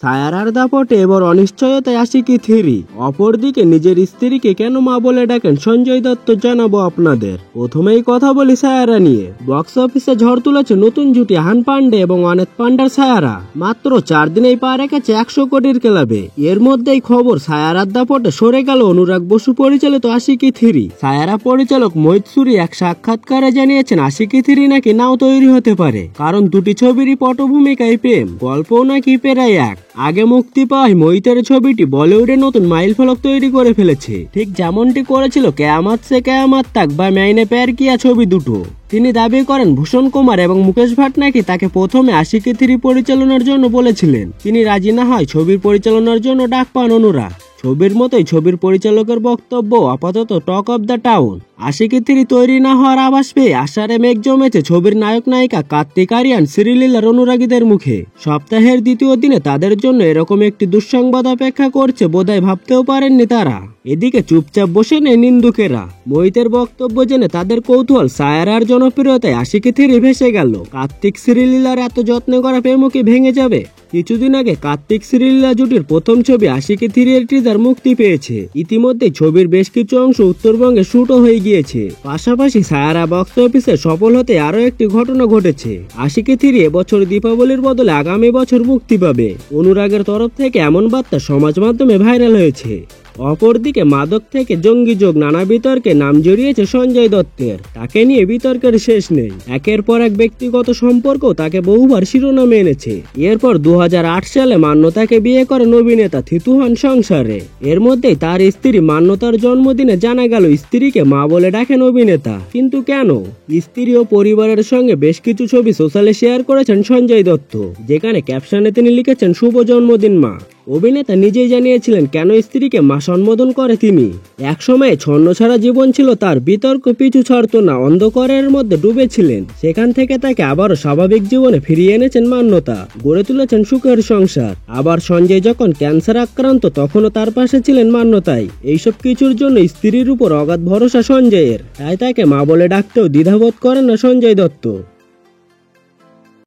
সায়ারার দাপটে এবার অনিশ্চয়তায় আশিকি থ্রি। অপরদিকে নিজের স্ত্রীকে কেন মা বলে ডাকেন সঞ্জয় দত্ত জানাবো আপনাদের। প্রথমেই কথা বলি সায়ারা নিয়ে। বক্স অফিসে ঝড় তুলেছে নতুন জুটি আহান পান্ডে এবং অনেক পান্ডার সায়ারা। মাত্র 4 দিনেই পা রেখেছে 100 কোটির ক্লাবে। এর মধ্যেই খবর সায়ারার দাপটে সরে গেল অনুরাগ বসু পরিচালিত আশিকি থ্রি। সায়ারা পরিচালক মোহিত সুরি এক সাক্ষাৎকারে জানিয়েছেন আশিকি থ্রি নাকি নাও তৈরি হতে পারে, কারণ দুটি ছবিরই পটভূমিকায় প্রেম, গল্পও নাকি প্রায় এক। আগে মুক্তি পাওয়া মোহিতের ছবিটি বলিউডে নতুন মাইলফলক তৈরি করে ফেলেছে, ঠিক যেমনটি করেছিল কেয়ামত সে কেয়ামত তাক বা মাইনে প্যার কিয়া ছবি দুটো। তিনি দাবি করেন ভূষণ কুমার এবং মুকেশ ভাট নাকি তাকে প্রথমে আশিকি থ্রি পরিচালনার জন্য বলেছিলেন। তিনি রাজি না হয় ছবির পরিচালনার জন্য ডাক পান অনুরাগ। ছবির মতোই ছবির পরিচালকের বক্তব্য আপাতত talk of the town. Aashiqui three তৈরি না হওয়ার আভাস পেয়ে আষাঢ়ে মেঘ জমেছে ছবির নায়ক নায়িকা কার্তিক আরিয়ান শ্রীলীলার অনুরাগীদের মুখে। সপ্তাহের দ্বিতীয় দিনে তাদের জন্য এরকম একটি দুঃসংবাদ অপেক্ষা করছে বোধহয় ভাবতেও পারেননি তারা। এদিকে চুপচাপ বসে নেই নিন্দুকেরা। মোহিতের বক্তব্য জেনে তাদের কৌতূহল সায়ারার জনপ্রিয়তায় আশিকি থ্রি ভেসে গেল। কার্তিক শ্রীলীলার এত যত্নে করা প্রেমও কি ভেঙে যাবে? কিছুদিন আগে কার্তিক শ্রীলীলা জুটির প্রথম ছবি আশিকি থ্রি এর টিজার মুক্তি পেয়েছে। ইতিমধ্যে ছবির বেশ কিছু অংশ উত্তরবঙ্গে শুটও হয়ে গিয়েছে। পাশাপাশি সায়ারা বক্স অফিসে সফল হতে আরো একটি ঘটনা ঘটেছে। আশিকি থ্রি এবছর দীপাবলির বদলে আগামী বছর মুক্তি পাবে। অনুরাগের তরফ থেকে এমন বার্তা সমাজ মাধ্যমে ভাইরাল হয়েছে। অপরদিকে মাদক থেকে জঙ্গি যোগ নানা বিতর্কে নাম জড়িয়েছে সঞ্জয় দত্তের। তাকে নিয়ে বিতর্কের শেষ নেই। একের পর এক ব্যক্তিগত সম্পর্ক তাকে বহুবার শিরোনামে এনেছে। এরপর 2008 সালে মান্যতাকে বিয়ে করেন অভিনেতা, থিতু হন সংসারে। এর মধ্যেই তার স্ত্রী মান্যতার জন্মদিনে জানা গেল স্ত্রীকে মা বলে ডাকেন অভিনেতা। কিন্তু কেন? স্ত্রী ও পরিবারের সঙ্গে বেশ কিছু ছবি সোশ্যালে শেয়ার করেছেন সঞ্জয় দত্ত, যেখানে ক্যাপশনে তিনি লিখেছেন শুভ জন্মদিন মা। অভিনেতা নিজেই জানিয়েছিলেন কেন স্ত্রীকে মা সম্বোধন করে তিনি। এক সময়ে ছন্নছাড়া জীবন ছিল তার, বিতর্ক পিছু ছাড়ত না, অন্ধকারের মধ্যে ডুবেছিলেন। সেখান থেকে তাকে আবারও স্বাভাবিক জীবনে ফিরিয়ে এনেছেন মান্যতা, গড়ে তুলেছেন সুখের সংসার। আবার সঞ্জয় যখন ক্যান্সার আক্রান্ত তখনও তার পাশে ছিলেন মান্যতাই। এইসব কিছুর জন্য স্ত্রীর উপর অগাধ ভরসা সঞ্জয়ের, তাই তাকে মা বলে ডাকতেও দ্বিধাবোধ করেন না সঞ্জয় দত্ত।